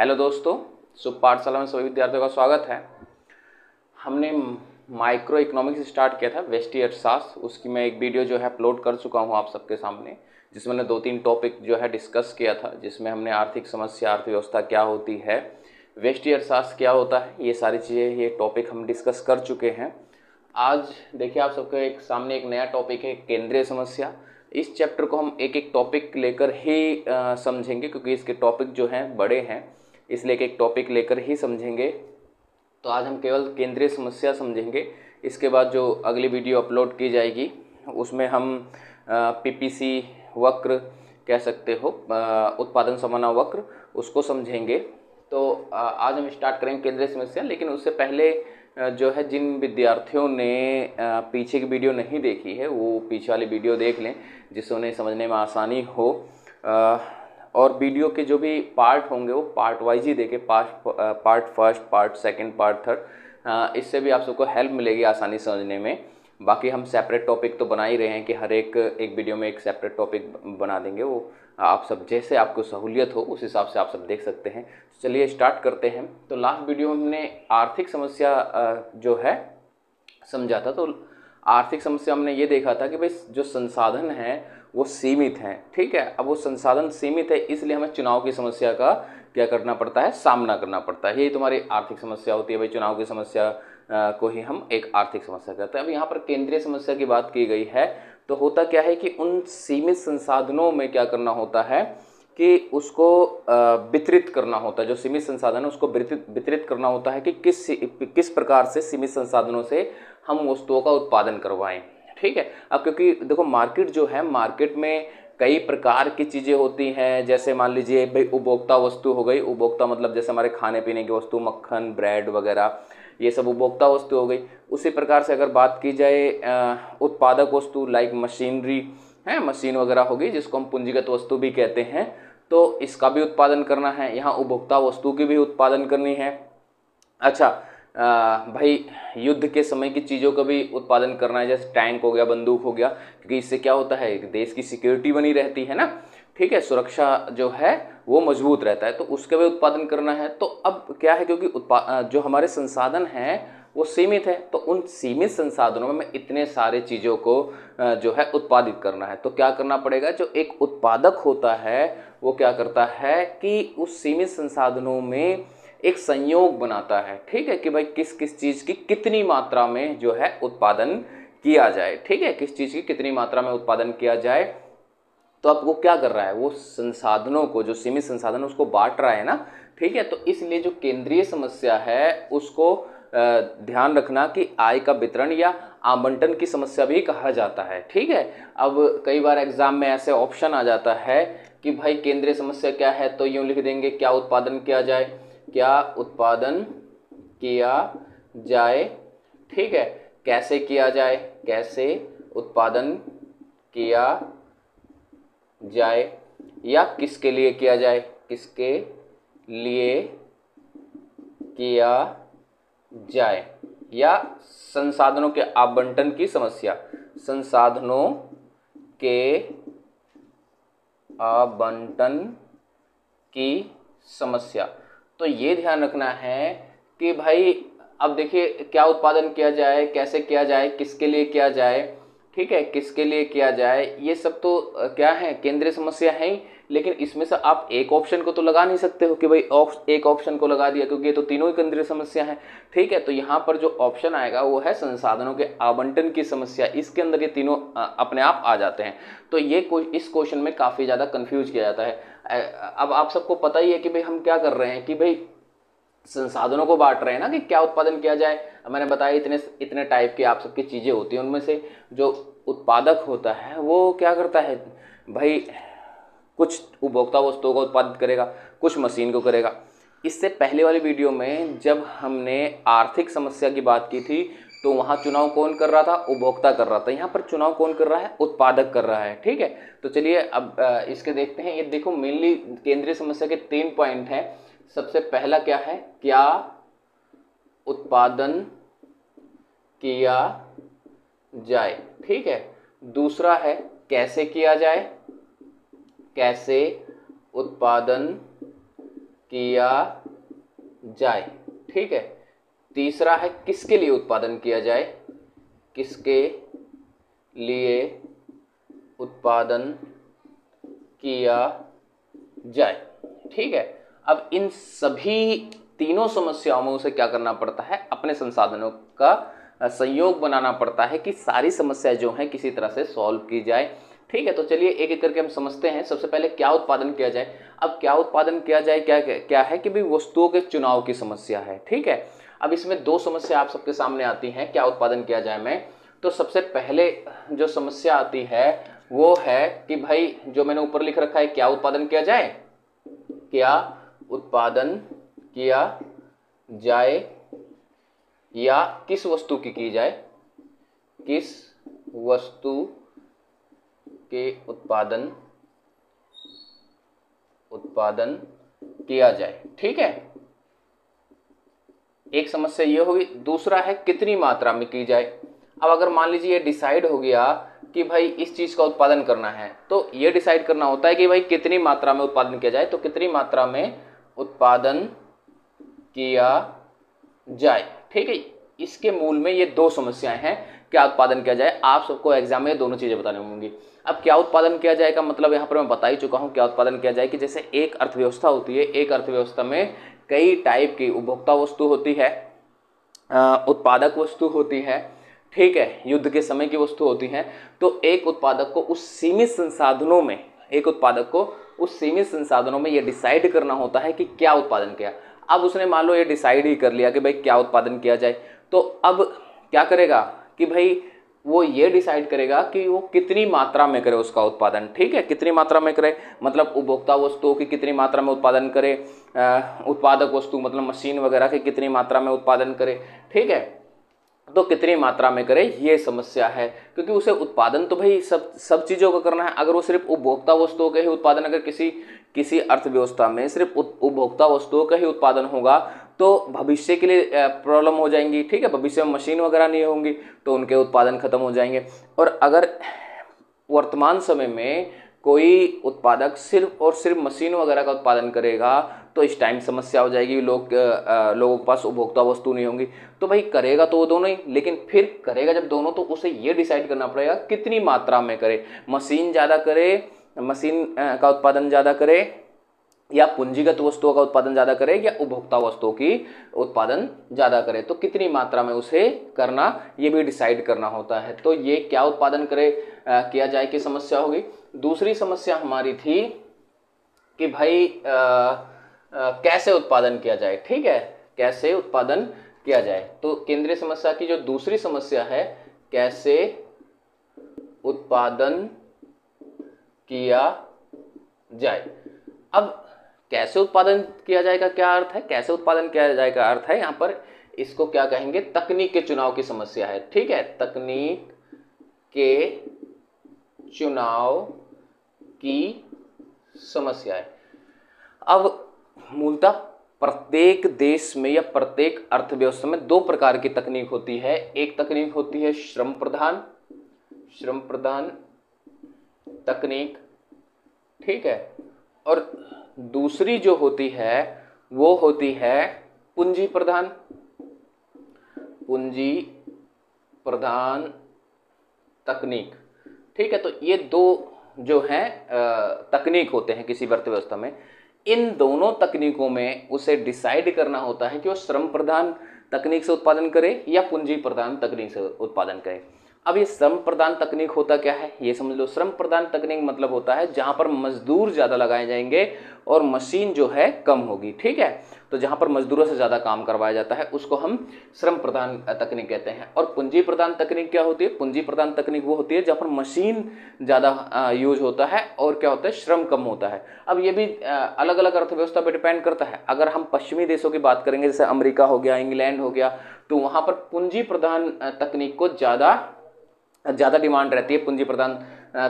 Hello दोस्तों, शुभ पाठशाला में सभी विद्यार्थियों का स्वागत है। हमने माइक्रो इकोनॉमिक्स स्टार्ट किया था, व्यष्टि अर्थशास्त्र। उसकी मैं एक वीडियो जो है अपलोड कर चुका हूँ आप सबके सामने, जिसमें मैंने 2-3 टॉपिक जो है डिस्कस किया था, जिसमें हमने आर्थिक समस्या, अर्थव्यवस्था क्या होती है, व्यष्टि अर्थशास्त्र क्या होता है, ये सारी चीज़ें, ये टॉपिक हम डिस्कस कर चुके हैं। आज देखिए आप सबके सामने एक नया टॉपिक है, केंद्रीय समस्या। इस चैप्टर को हम एक एक टॉपिक लेकर ही समझेंगे, क्योंकि इसके टॉपिक जो हैं बड़े हैं, इसलिए एक टॉपिक लेकर ही समझेंगे। तो आज हम केवल केंद्रीय समस्या समझेंगे। इसके बाद जो अगली वीडियो अपलोड की जाएगी उसमें हम पीपीसी वक्र कह सकते हो, उत्पादन समाना वक्र, उसको समझेंगे। तो आज हम स्टार्ट करेंगे केंद्रीय समस्या। लेकिन उससे पहले जो है, जिन विद्यार्थियों ने पीछे की वीडियो नहीं देखी है वो पीछे वाली वीडियो देख लें, जिससे उन्हें समझने में आसानी हो। और वीडियो के जो भी पार्ट होंगे वो पार्ट वाइज ही देखें, part first, part second, part third. इससे भी आप सबको हेल्प मिलेगी आसानी समझने में। बाकी हम सेपरेट टॉपिक तो बना ही रहे हैं कि हर एक वीडियो में एक सेपरेट टॉपिक बना देंगे। वो आप सब जैसे आपको सहूलियत हो उस हिसाब से आप सब देख सकते हैं। चलिए स्टार्ट करते हैं। तो लास्ट वीडियो में हमने आर्थिक समस्या जो है समझा था। तो आर्थिक समस्या हमने ये देखा था कि भाई जो संसाधन है वो सीमित हैं, ठीक है। अब वो संसाधन सीमित है, इसलिए हमें चुनाव की समस्या का क्या करना पड़ता है, सामना करना पड़ता है। यही तुम्हारी आर्थिक समस्या होती है भाई, चुनाव की समस्या को ही हम एक आर्थिक समस्या कहते हैं। अब यहाँ पर केंद्रीय समस्या की बात की गई है। तो होता क्या है कि उन सीमित संसाधनों में क्या करना होता है कि उसको वितरित करना होता है। जो सीमित संसाधन है उसको वितरित करना होता है कि किस प्रकार से सीमित संसाधनों से हम वस्तुओं का उत्पादन करवाएं, ठीक है। अब क्योंकि देखो मार्केट जो है, मार्केट में कई प्रकार की चीज़ें होती हैं। जैसे मान लीजिए भाई उपभोक्ता वस्तु हो गई, उपभोक्ता मतलब जैसे हमारे खाने पीने की वस्तु, मक्खन, ब्रेड वगैरह, ये सब उपभोक्ता वस्तु हो गई। उसी प्रकार से अगर बात की जाए उत्पादक वस्तु, लाइक मशीनरी है, मशीन वगैरह होगी, जिसको हम पूंजीगत वस्तु भी कहते हैं, तो इसका भी उत्पादन करना है। यहाँ उपभोक्ता वस्तु की भी उत्पादन करनी है। अच्छा, भाई युद्ध के समय की चीज़ों का भी उत्पादन करना है, जैसे टैंक हो गया, बंदूक हो गया, क्योंकि इससे क्या होता है, देश की सिक्योरिटी बनी रहती है ना, ठीक है, सुरक्षा जो है वो मजबूत रहता है, तो उसका भी उत्पादन करना है। तो अब क्या है, क्योंकि जो हमारे संसाधन हैं वो सीमित है, तो उन सीमित संसाधनों में इतने सारे चीज़ों को जो है उत्पादित करना है। तो क्या करना पड़ेगा, जो एक उत्पादक होता है वो क्या करता है कि उस सीमित संसाधनों में एक संयोग बनाता है, ठीक है, कि भाई किस किस चीज़ की कितनी मात्रा में जो है उत्पादन किया जाए, ठीक है, किस चीज़ की कितनी मात्रा में उत्पादन किया जाए। तो अब वो क्या कर रहा है, वो संसाधनों को, जो सीमित संसाधन उसको बांट रहा है ना, ठीक है। तो इसलिए जो केंद्रीय समस्या है उसको ध्यान रखना कि आय का वितरण या आवंटन की समस्या भी कहा जाता है, ठीक है। अब कई बार एग्जाम में ऐसे ऑप्शन आ जाता है कि भाई केंद्रीय समस्या क्या है, तो यूं लिख देंगे क्या उत्पादन किया जाए, क्या उत्पादन किया जाए, ठीक है, कैसे किया जाए, कैसे उत्पादन किया जाए, या किसके लिए किया जाए, किसके लिए किया जाए, या संसाधनों के आवंटन की समस्या, संसाधनों के आवंटन की समस्या। तो ये ध्यान रखना है कि भाई अब देखिए क्या उत्पादन किया जाए, कैसे किया जाए, किसके लिए किया जाए, ठीक है, किसके लिए किया जाए, ये सब तो क्या है, केंद्रीय समस्या है ही। लेकिन इसमें से आप एक ऑप्शन को तो लगा नहीं सकते हो कि भाई एक ऑप्शन को लगा दिया, क्योंकि ये तो तीनों ही केंद्रीय समस्या है, ठीक है। तो यहाँ पर जो ऑप्शन आएगा वो है संसाधनों के आवंटन की समस्या। इसके अंदर ये तीनों अपने आप आ जाते हैं। तो ये इस क्वेश्चन में काफ़ी ज़्यादा कन्फ्यूज किया जाता है। अब आप सबको पता ही है कि भाई हम क्या कर रहे हैं कि भाई संसाधनों को बांट रहे हैं ना, कि क्या उत्पादन किया जाए। मैंने बताया इतने इतने टाइप की आप सबकी चीज़ें होती हैं, उनमें से जो उत्पादक होता है वो क्या करता है भाई, कुछ उपभोक्ता वस्तुओं को उत्पादित करेगा, कुछ मशीन को करेगा। इससे पहले वाली वीडियो में जब हमने आर्थिक समस्या की बात की थी तो वहाँ चुनाव कौन कर रहा था, उपभोक्ता कर रहा था। यहाँ पर चुनाव कौन कर रहा है, उत्पादक कर रहा है, ठीक है। तो चलिए अब इसके देखते हैं। ये देखो मेनली केंद्रीय समस्या के 3 पॉइंट हैं। सबसे पहला क्या है, क्या उत्पादन किया जाए, ठीक है। दूसरा है कैसे किया जाए, कैसे उत्पादन किया जाए। ठीक है, तीसरा है किसके लिए उत्पादन किया जाए, किसके लिए उत्पादन किया जाए। ठीक है, अब इन सभी तीनों समस्याओं में उसे क्या करना पड़ता है, अपने संसाधनों का संयोग बनाना पड़ता है कि सारी समस्याएं जो हैं किसी तरह से सॉल्व की जाए। ठीक है, तो चलिए एक एक करके हम समझते हैं। सबसे पहले क्या उत्पादन किया जाए। अब क्या उत्पादन किया जाए क्या क्या है कि भाई वस्तुओं के चुनाव की समस्या है। ठीक है, अब इसमें दो समस्या आप सबके सामने आती हैं, क्या उत्पादन किया जाए में। तो सबसे पहले जो समस्या आती है वो है कि भाई जो मैंने ऊपर लिख रखा है, क्या उत्पादन किया जाए, क्या उत्पादन किया जाए या किस वस्तु की जाए, किस वस्तु के उत्पादन किया जाए। ठीक है, एक समस्या ये होगी। दूसरा है कितनी मात्रा में की जाए। अब अगर मान लीजिए ये डिसाइड हो गया कि भाई इस चीज का उत्पादन करना है, तो ये डिसाइड करना होता है कि भाई कितनी मात्रा में उत्पादन किया जाए। तो कितनी मात्रा में उत्पादन किया जाए। ठीक है, इसके मूल में ये दो समस्याएं हैं, क्या उत्पादन किया जाए। आप सबको एग्जाम में दोनों चीजें बतानी होंगी। अब क्या उत्पादन किया जाए का मतलब यहाँ पर मैं बता ही चुका हूँ। क्या उत्पादन किया जाए कि जैसे एक अर्थव्यवस्था होती है, एक अर्थव्यवस्था में कई टाइप की उपभोक्ता वस्तु होती है, उत्पादक वस्तु होती है, ठीक है, युद्ध के समय की वस्तु होती है। तो एक उत्पादक को उस सीमित संसाधनों में ये डिसाइड करना होता है कि क्या उत्पादन किया। अब उसने मान लो ये डिसाइड ही कर लिया कि भाई क्या उत्पादन किया जाए, तो अब क्या करेगा कि भाई वो ये डिसाइड करेगा कि वो कितनी मात्रा में करे उसका उत्पादन। ठीक है, कितनी मात्रा में करे मतलब उपभोक्ता वस्तुओं की कितनी मात्रा में उत्पादन करे, उत्पादक वस्तु मतलब मशीन वगैरह की कितनी मात्रा में उत्पादन करे। ठीक है, तो कितनी मात्रा में करे ये समस्या है, क्योंकि उसे उत्पादन तो भाई सब चीज़ों का करना है। अगर वो सिर्फ उपभोक्ता वस्तुओं का ही उत्पादन, अगर किसी अर्थव्यवस्था में सिर्फ उपभोक्ता वस्तुओं का ही उत्पादन होगा तो भविष्य के लिए प्रॉब्लम हो जाएंगी। ठीक है, भविष्य में मशीन वगैरह नहीं होंगी तो उनके उत्पादन खत्म हो जाएंगे। और अगर वर्तमान समय में कोई उत्पादक सिर्फ और सिर्फ मशीन वगैरह का उत्पादन करेगा तो इस टाइम समस्या हो जाएगी, लोगों के पास उपभोक्ता वस्तु नहीं होंगी। तो भाई करेगा तो वो दोनों ही, लेकिन फिर करेगा जब दोनों तो उसे ये डिसाइड करना पड़ेगा कितनी मात्रा में करे, मशीन ज़्यादा करे, मशीन का उत्पादन ज़्यादा करे, या पूंजीगत वस्तुओं का उत्पादन ज़्यादा करे, या उपभोक्ता वस्तुओं की उत्पादन ज़्यादा करे। तो कितनी मात्रा में उसे करना ये भी डिसाइड करना होता है। तो ये क्या उत्पादन किया जाए की समस्या होगी। दूसरी समस्या हमारी थी कि भाई कैसे उत्पादन किया जाए। ठीक है, कैसे उत्पादन किया जाए। तो केंद्रीय समस्या की जो दूसरी समस्या है, कैसे उत्पादन किया जाए। अब कैसे उत्पादन किया जाए का क्या अर्थ है, कैसे उत्पादन किया जाए का अर्थ है यहाँ पर इसको क्या कहेंगे, तकनीक के चुनाव की समस्या है। ठीक है, तकनीक के चुनाव की समस्या है। अब मूलतः प्रत्येक देश में या प्रत्येक अर्थव्यवस्था में दो प्रकार की तकनीक होती है। एक तकनीक होती है श्रम प्रधान तकनीक, ठीक है, और दूसरी जो होती है वो होती है पूंजी प्रधान तकनीक। ठीक है, तो ये दो जो हैं तकनीक होते हैं किसी अर्थव्यवस्था में। इन दोनों तकनीकों में उसे डिसाइड करना होता है कि वो श्रम प्रधान तकनीक से उत्पादन करे या पूंजी प्रधान तकनीक से उत्पादन करे। अब ये श्रम प्रधान तकनीक होता क्या है ये समझ लो। श्रम प्रधान तकनीक मतलब होता है जहां पर मजदूर ज्यादा लगाए जाएंगे और मशीन जो है कम होगी। ठीक है, तो जहां पर मजदूरों से ज्यादा काम करवाया जाता है उसको हम श्रम प्रधान तकनीक कहते हैं। और पूंजी प्रधान तकनीक क्या होती है, पूंजी प्रधान तकनीक वो होती है जहां पर मशीन ज्यादा यूज होता है और क्या होता है, श्रम कम होता है। अब ये भी अलग अलग अर्थव्यवस्था पर डिपेंड करता है। अगर हम पश्चिमी देशों की बात करेंगे जैसे अमेरिका हो गया, इंग्लैंड हो गया, तो वहां पर पूंजी प्रधान तकनीक को ज़्यादा डिमांड रहती है पूंजी प्रधान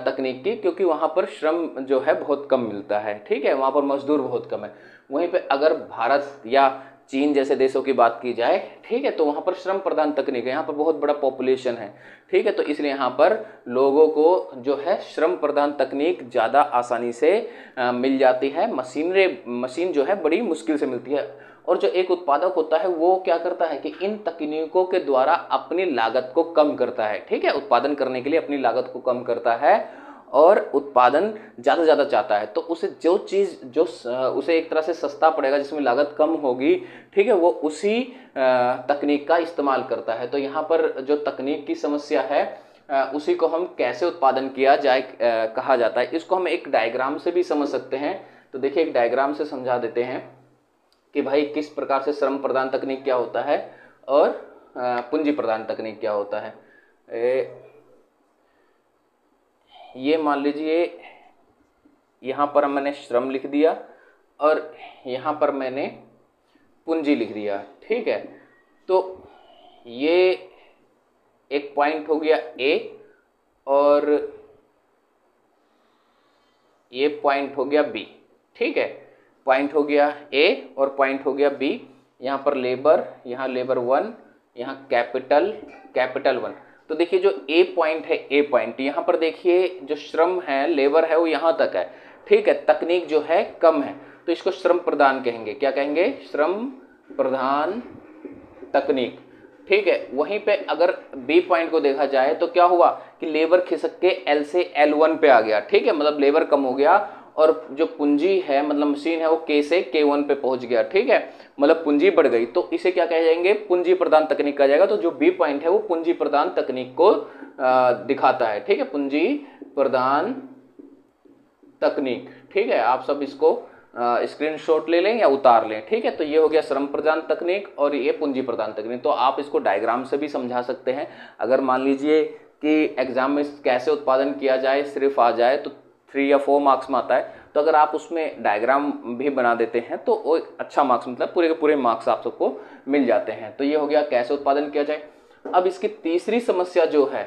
तकनीक की, क्योंकि वहाँ पर श्रम जो है बहुत कम मिलता है। ठीक है, वहाँ पर मजदूर बहुत कम है। वहीं पे अगर भारत या चीन जैसे देशों की बात की जाए, ठीक है, तो वहाँ पर श्रम प्रधान तकनीक है, यहाँ पर बहुत बड़ा पॉपुलेशन है, ठीक है, तो इसलिए यहाँ पर लोगों को जो है श्रम प्रधान तकनीक ज़्यादा आसानी से मिल जाती है। मशीन जो है बड़ी मुश्किल से मिलती है। और जो एक उत्पादक होता है वो क्या करता है कि इन तकनीकों के द्वारा अपनी लागत को कम करता है, ठीक है, उत्पादन करने के लिए अपनी लागत को कम करता है और उत्पादन ज़्यादा से ज़्यादा चाहता है। तो उसे जो चीज़ जो उसे एक तरह से सस्ता पड़ेगा, जिसमें लागत कम होगी, ठीक है, वो उसी तकनीक का इस्तेमाल करता है। तो यहाँ पर जो तकनीक की समस्या है उसी को हम कैसे उत्पादन किया जाए कहा जाता है। इसको हम एक डायग्राम से भी समझ सकते हैं। तो देखिए एक डायग्राम से समझा देते हैं कि भाई किस प्रकार से श्रम प्रधान तकनीक क्या होता है और पूंजी प्रधान तकनीक क्या होता है। ये मान लीजिए यहाँ पर मैंने श्रम लिख दिया और यहाँ पर मैंने पूंजी लिख दिया, ठीक है। तो ये एक पॉइंट हो गया ए और ये पॉइंट हो गया बी, ठीक है, पॉइंट हो गया ए और पॉइंट हो गया बी। यहाँ पर लेबर, यहाँ लेबर 1, यहाँ कैपिटल 1। तो देखिए जो ए पॉइंट है, ए पॉइंट यहाँ पर देखिए जो श्रम है, लेबर है, वो यहाँ तक है, ठीक है, तकनीक जो है कम है, तो इसको श्रम प्रधान कहेंगे। क्या कहेंगे? श्रम प्रधान तकनीक, ठीक है। वहीं पे अगर बी पॉइंट को देखा जाए तो क्या हुआ कि लेबर खिसक के एल से L1 पे आ गया, ठीक है, मतलब लेबर कम हो गया और जो पूंजी है मतलब मशीन है वो के से K1 पे पहुंच गया, ठीक है, मतलब पूंजी बढ़ गई। तो इसे क्या कह जाएंगे? पूंजी प्रधान तकनीक कहा जाएगा। तो जो बी पॉइंट है वो पूंजी प्रधान तकनीक को दिखाता है, ठीक है, पूंजी प्रधान तकनीक, ठीक है। आप सब इसको स्क्रीनशॉट ले लें या उतार लें, ठीक है। तो ये हो गया श्रम प्रधान तकनीक और ये पूंजी प्रधान तकनीक। तो आप इसको डायग्राम से भी समझा सकते हैं। अगर मान लीजिए कि एग्जाम में कैसे उत्पादन किया जाए सिर्फ आ जाए तो 3 या 4 मार्क्स में आता है, तो अगर आप उसमें डायग्राम भी बना देते हैं तो वो अच्छा मार्क्स, मतलब पूरे के पूरे मार्क्स आप सबको मिल जाते हैं। तो ये हो गया कैसे उत्पादन किया जाए। अब इसकी तीसरी समस्या जो है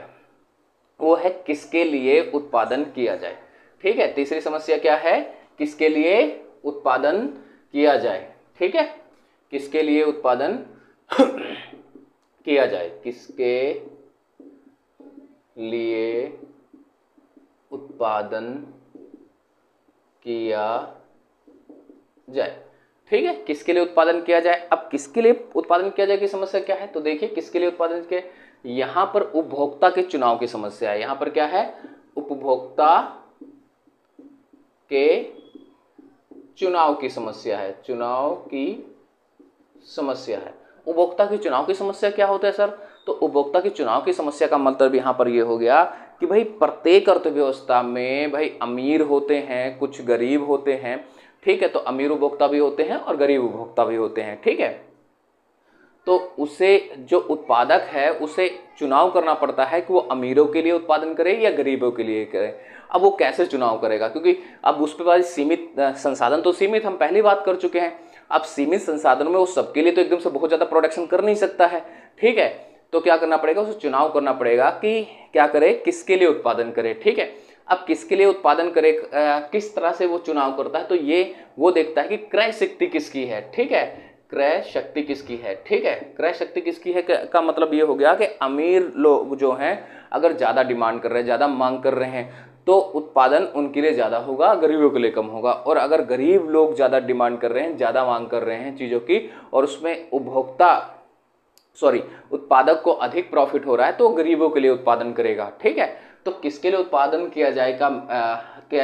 वो है किसके लिए उत्पादन किया जाए, ठीक है। तीसरी समस्या क्या है? किसके लिए उत्पादन किया जाए, ठीक है, किसके लिए उत्पादन किया जाए, किसके लिए उत्पादन किया जाए, ठीक है, किसके लिए उत्पादन किया जाए। अब किसके लिए उत्पादन किया जाए की समस्या क्या है? तो देखिए किसके लिए उत्पादन के, यहां पर उपभोक्ता के चुनाव की समस्या है। यहां पर क्या है? उपभोक्ता के चुनाव की समस्या है, चुनाव की समस्या है। उपभोक्ता के चुनाव की समस्या क्या होता है सर? तो उपभोक्ता के चुनाव की समस्या का मतलब यहाँ पर ये हो गया कि भाई प्रत्येक अर्थव्यवस्था में भाई अमीर होते हैं, कुछ गरीब होते हैं, ठीक है, तो अमीर उपभोक्ता भी होते हैं और गरीब उपभोक्ता भी होते हैं, ठीक है। तो उसे जो उत्पादक है उसे चुनाव करना पड़ता है कि वो अमीरों के लिए उत्पादन करे या गरीबों के लिए करे। अब वो कैसे चुनाव करेगा? क्योंकि अब उस पर सीमित संसाधन तो सीमित, हम पहली बात कर चुके हैं। अब सीमित संसाधनों में वो सबके लिए तो एकदम से बहुत ज़्यादा प्रोडक्शन कर नहीं सकता है, ठीक है। तो क्या करना पड़ेगा? उसे चुनाव करना पड़ेगा कि क्या करे, किसके लिए उत्पादन करे, ठीक है। अब किसके लिए उत्पादन करे, किस तरह से वो चुनाव करता है? तो ये वो देखता है कि क्रय शक्ति किसकी है, ठीक है, क्रय शक्ति किसकी है, ठीक है। क्रय शक्ति किसकी है का मतलब ये हो गया कि अमीर लोग जो हैं अगर ज़्यादा डिमांड कर रहे हैं, ज़्यादा मांग कर रहे हैं, तो उत्पादन उनके लिए ज़्यादा होगा, गरीबों के लिए कम होगा। और अगर गरीब लोग ज़्यादा डिमांड कर रहे हैं, ज़्यादा मांग कर रहे हैं चीज़ों की, और उसमें उत्पादक को अधिक प्रॉफिट हो रहा है, तो गरीबों के लिए उत्पादन करेगा, ठीक है। तो किसके लिए उत्पादन किया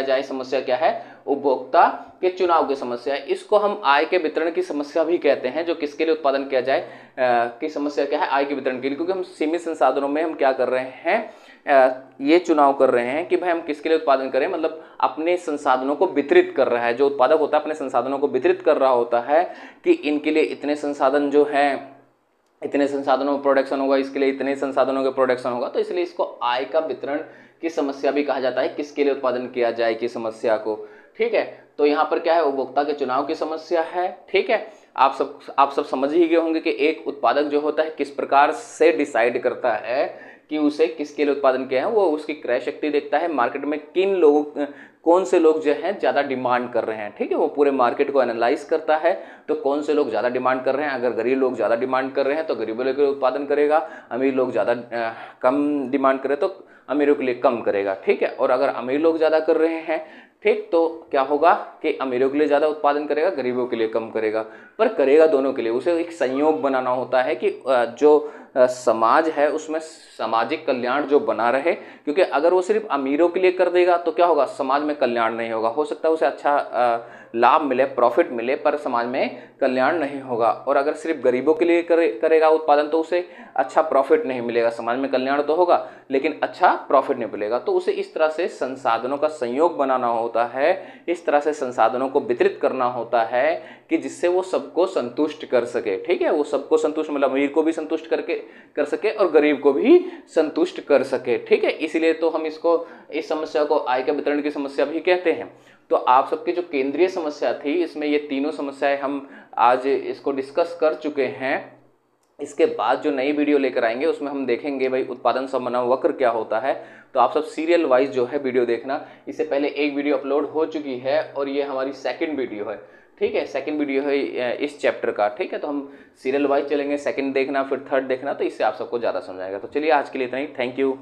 जाए समस्या क्या है? उपभोक्ता के चुनाव की समस्या है। इसको हम आय के वितरण की समस्या भी कहते हैं। जो किसके लिए उत्पादन किया जाए की समस्या क्या है? आय के वितरण के लिए। क्योंकि हम सीमित संसाधनों में हम क्या कर रहे हैं, ये चुनाव कर रहे हैं कि भाई हम किसके लिए उत्पादन करें, मतलब अपने संसाधनों को वितरित कर रहा है। जो उत्पादक होता है अपने संसाधनों को वितरित कर रहा होता है कि इनके लिए इतने संसाधन जो हैं, इतने संसाधनों में प्रोडक्शन होगा, इसके लिए इतने संसाधनों का प्रोडक्शन होगा। तो इसलिए इसको आय का वितरण की समस्या भी कहा जाता है, किसके लिए उत्पादन किया जाए की समस्या को, ठीक है। तो यहाँ पर क्या है? उपभोक्ता के चुनाव की समस्या है, ठीक है। आप सब समझ ही गए होंगे कि एक उत्पादक जो होता है किस प्रकार से डिसाइड करता है कि उसे किसके लिए उत्पादन किया है, वो उसकी क्रय शक्ति देखता है, मार्केट में किन लोगों कौन से लोग जो हैं ज़्यादा डिमांड कर रहे हैं, ठीक है। वो पूरे मार्केट को एनालाइज करता है, तो कौन से लोग ज़्यादा डिमांड कर रहे हैं। अगर गरीब लोग ज़्यादा डिमांड कर रहे हैं तो गरीबों के लिए उत्पादन करेगा, अमीर लोग ज़्यादा कम डिमांड करे तो अमीरों के लिए कम करेगा, ठीक है। और अगर अमीर लोग ज़्यादा कर रहे हैं, ठीक, तो क्या होगा कि अमीरों के लिए ज़्यादा उत्पादन करेगा, गरीबों के लिए कम करेगा, पर करेगा दोनों के लिए। उसे एक संयोग बनाना होता है कि जो समाज है उसमें सामाजिक कल्याण जो बना रहे, क्योंकि अगर वो सिर्फ अमीरों के लिए कर देगा तो क्या होगा, समाज में कल्याण नहीं होगा। हो सकता है उसे अच्छा लाभ मिले, प्रॉफिट मिले, पर समाज में कल्याण नहीं होगा। और अगर सिर्फ गरीबों के लिए करेगा उत्पादन तो उसे अच्छा प्रॉफिट नहीं मिलेगा, समाज में कल्याण तो होगा लेकिन अच्छा प्रॉफिट नहीं मिलेगा। तो उसे इस तरह से संसाधनों का संयोग बनाना होता है, इस तरह से संसाधनों को वितरित करना होता है कि जिससे वो सबको संतुष्ट कर सके, ठीक है। वो सबको संतुष्ट मतलब अमीर को भी संतुष्ट कर सके और गरीब को भी संतुष्ट कर सके, ठीक है। इसलिए तो हम इस समस्या को आय के वितरण की समस्या भी कहते हैं। तो आप सबकी जो केंद्रीय समस्या थी, इसमें ये तीनों समस्याएं हम आज इसको डिस्कस कर चुके हैं। इसके बाद जो नई वीडियो लेकर आएंगे उसमें हम देखेंगे भाई उत्पादन समन्वय वक्र क्या होता है। तो आप सब सीरियल वाइज जो है वीडियो देखना। इससे पहले एक वीडियो अपलोड हो चुकी है और ये हमारी सेकंड वीडियो है, ठीक है। सेकंड वीडियो है इस चैप्टर का, ठीक है। तो हम सीरियल वाइज चलेंगे, सेकंड देखना फिर थर्ड देखना, तो इससे आप सबको ज़्यादा समझ आएगा। तो चलिए आज के लिए इतना ही, थैंक यू।